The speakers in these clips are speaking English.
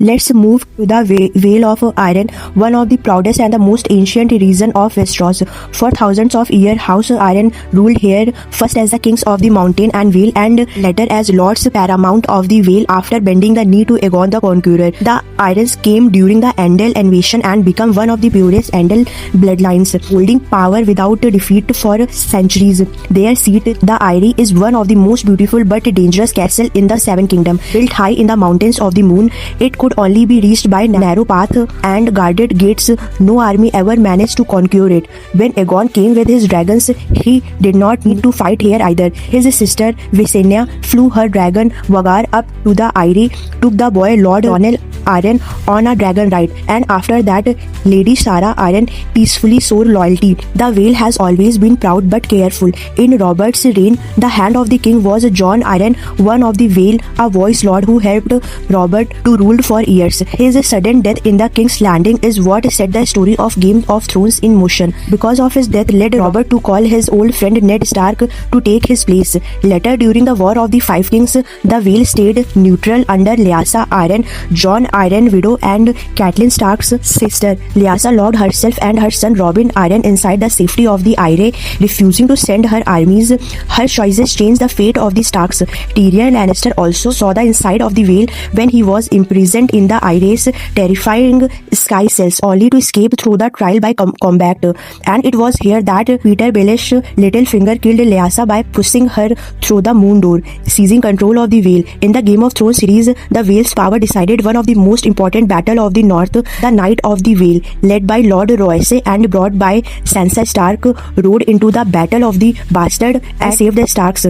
Let's move to the Vale of Iron, one of the proudest and the most ancient region of Westeros. For thousands of years, House Iron ruled here, first as the kings of the mountain and Vale, and later as lords paramount of the Vale after bending the knee to Aegon the Conqueror. The Irons came during the Andal invasion and became one of the purest Andal bloodlines, holding power without defeat for centuries. Their seat, the Eyrie, is one of the most beautiful but dangerous castles in the Seven Kingdoms. Built high in the mountains of the moon, it could only be reached by narrow path and guarded gates. No army ever managed to conquer it. When Aegon came with his dragons, he did not need to fight here either. His sister Visenya flew her dragon Vhagar up to the Eyrie, took the boy Lord Ronel Arryn on a dragon ride, and after that Lady Sarah Arryn peacefully swore loyalty. The Vale has always been proud but careful. In Robert's reign, the hand of the king was Jon Arryn, one of the Vale, a voice lord who helped Robert to rule for years. His sudden death in the King's Landing is what set the story of Game of Thrones in motion. Because of his death led Robert to call his old friend Ned Stark to take his place. Later, during the War of the Five Kings, the Vale stayed neutral under Lyanna Arryn, Jon Arryn's widow and Catelyn Stark's sister. Lyanna locked herself and her son Robin Arryn inside the safety of the Eyrie, refusing to send her armies. Her choices changed the fate of the Starks. Tyrion Lannister also saw the inside of the Vale when he was imprisoned in the Eyrie's terrifying sky cells, only to escape through the trial by combat. And it was here that Peter Baelish Littlefinger killed Lyanna by pushing her through the moon door, seizing control of the Vale. In the Game of Thrones series, the Vale's power decided one of the most important battle of the North. The Night of the Vale, led by Lord Royce and brought by Sansa Stark, rode into the Battle of the Bastard and saved the Starks,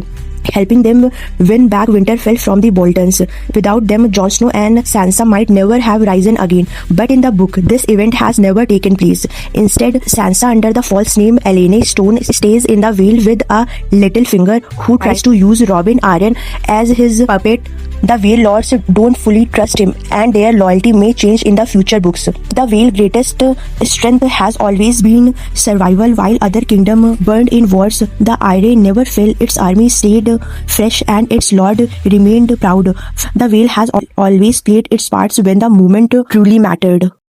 helping them win back Winterfell from the Boltons. Without them, Jon Snow and Sansa might never have risen again. But in the book, this event has never taken place. Instead, Sansa, under the false name Elena Stone, stays in the Vale with a Littlefinger who tries to use Robin Arryn as his puppet. The Vale Lords don't fully trust him, and their loyalty may change in the future books. The Vale's greatest strength has always been survival. While other kingdoms burned in wars, the Eyrie never fell. Its army stayed fresh and its lord remained proud. The Vale has always played its parts when the moment truly mattered.